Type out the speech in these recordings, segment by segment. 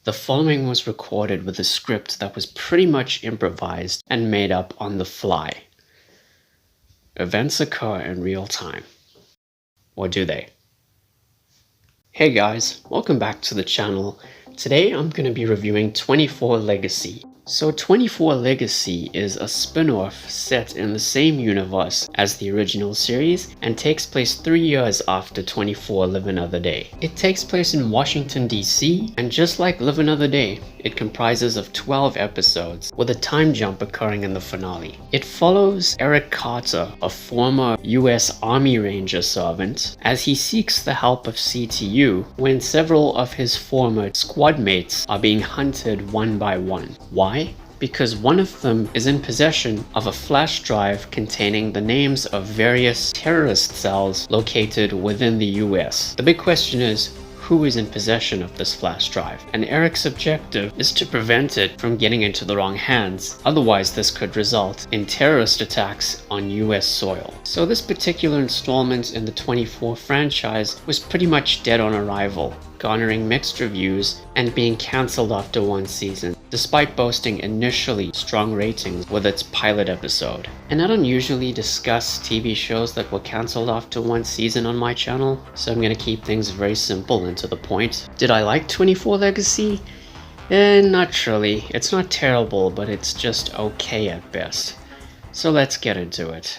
The following was recorded with a script that was pretty much improvised and made up on the fly. Events occur in real time. Or do they? Hey guys, welcome back to the channel. Today I'm going to be reviewing 24 Legacy. So 24 Legacy is a spin-off set in the same universe as the original series and takes place 3 years after 24 Live Another Day. It takes place in Washington DC, and just like Live Another Day, it comprises of 12 episodes with a time jump occurring in the finale. It follows Eric Carter, a former US Army Ranger servant, as he seeks the help of CTU when several of his former squad mates are being hunted one by one. Why? Because one of them is in possession of a flash drive containing the names of various terrorist cells located within the US. The big question is, who is in possession of this flash drive? And Eric's objective is to prevent it from getting into the wrong hands, otherwise this could result in terrorist attacks on US soil. So this particular installment in the 24 franchise was pretty much dead on arrival, garnering mixed reviews and being cancelled after one season, despite boasting initially strong ratings with its pilot episode. And I don't usually discuss TV shows that were cancelled after one season on my channel, so I'm gonna keep things very simple and to the point. Did I like 24 Legacy? Not really. It's not terrible, but it's just okay at best. So let's get into it.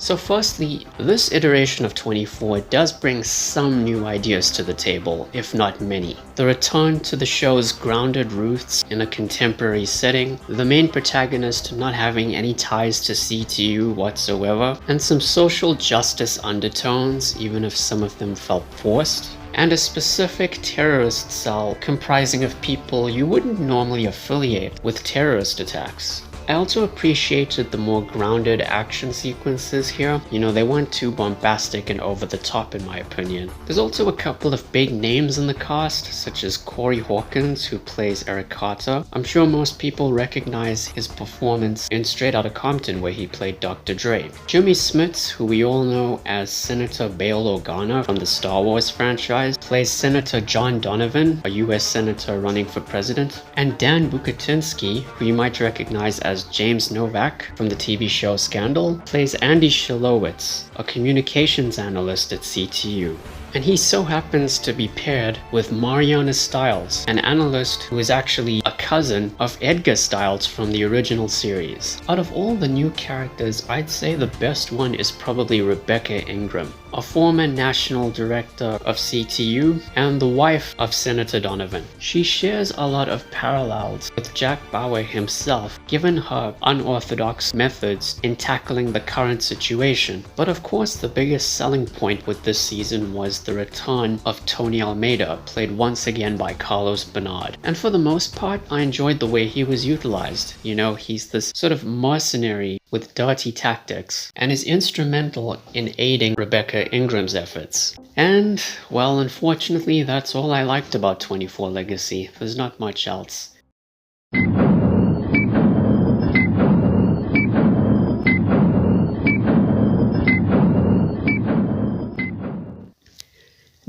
So firstly, this iteration of 24 does bring some new ideas to the table, if not many. The return to the show's grounded roots in a contemporary setting, the main protagonist not having any ties to CTU whatsoever, and some social justice undertones, even if some of them felt forced, and a specific terrorist cell comprising of people you wouldn't normally affiliate with terrorist attacks. I also appreciated the more grounded action sequences here. You know, they weren't too bombastic and over the top in my opinion. There's also a couple of big names in the cast, such as Corey Hawkins, who plays Eric Carter. I'm sure most people recognize his performance in Straight Outta Compton, where he played Dr. Dre. Jimmy Smits, who we all know as Senator Bail Organa from the Star Wars franchise, plays Senator John Donovan, a US senator running for president. And Dan Bukatinsky, who you might recognize as James Novak from the TV show Scandal, plays Andy Shilowitz, a communications analyst at CTU. And he so happens to be paired with Mariana Stiles, an analyst who is actually a cousin of Edgar Stiles from the original series. Out of all the new characters, I'd say the best one is probably Rebecca Ingram, a former national director of CTU and the wife of Senator Donovan. She shares a lot of parallels with Jack Bauer himself, given her unorthodox methods in tackling the current situation. But of course, the biggest selling point with this season was the return of Tony Almeida, played once again by Carlos Bernard. And for the most part, I enjoyed the way he was utilized. You know, he's this sort of mercenary with dirty tactics, and is instrumental in aiding Rebecca Ingram's efforts. And, well, unfortunately, that's all I liked about 24 Legacy. There's not much else.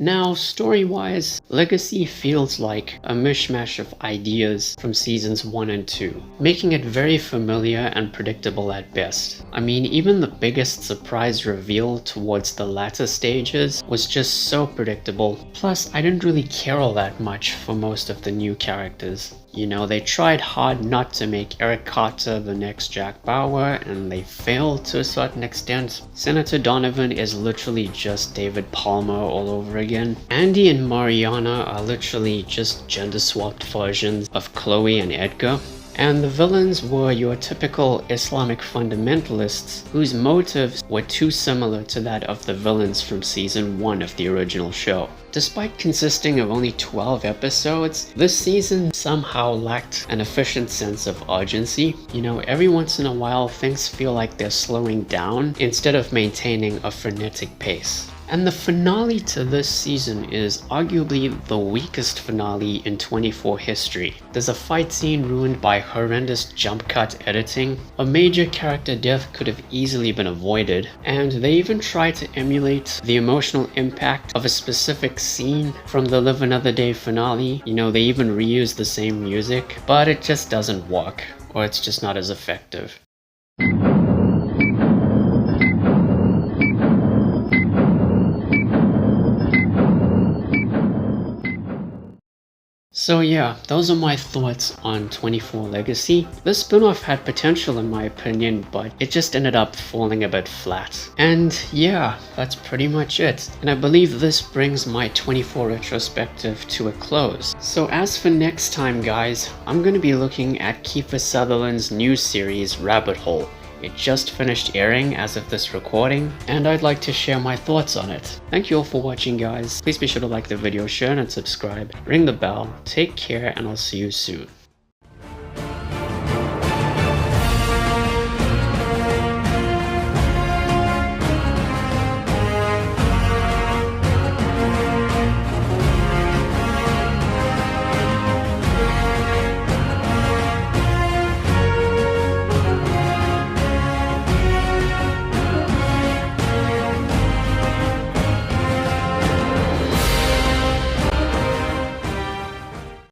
Now, story-wise, Legacy feels like a mishmash of ideas from seasons 1 and 2, making it very familiar and predictable at best. I mean, even the biggest surprise reveal towards the latter stages was just so predictable. Plus, I didn't really care all that much for most of the new characters. You know, they tried hard not to make Eric Carter the next Jack Bauer, and they failed to a certain extent. Senator Donovan is literally just David Palmer all over again. Andy and Mariana are literally just gender-swapped versions of Chloe and Edgar. And the villains were your typical Islamic fundamentalists whose motives were too similar to that of the villains from season 1 of the original show. Despite consisting of only 12 episodes, this season somehow lacked an efficient sense of urgency. You know, every once in a while things feel like they're slowing down instead of maintaining a frenetic pace. And the finale to this season is arguably the weakest finale in 24 history. There's a fight scene ruined by horrendous jump cut editing, a major character death could have easily been avoided, and they even try to emulate the emotional impact of a specific scene from the Live Another Day finale. You know, they even reuse the same music, but it just doesn't work, or it's just not as effective. So yeah, those are my thoughts on 24 Legacy. This spin-off had potential in my opinion, but it just ended up falling a bit flat. And yeah, that's pretty much it. And I believe this brings my 24 retrospective to a close. So as for next time guys, I'm going to be looking at Kiefer Sutherland's new series Rabbit Hole. It just finished airing as of this recording, and I'd like to share my thoughts on it. Thank you all for watching guys. Please be sure to like the video, share and subscribe, ring the bell, take care, and I'll see you soon.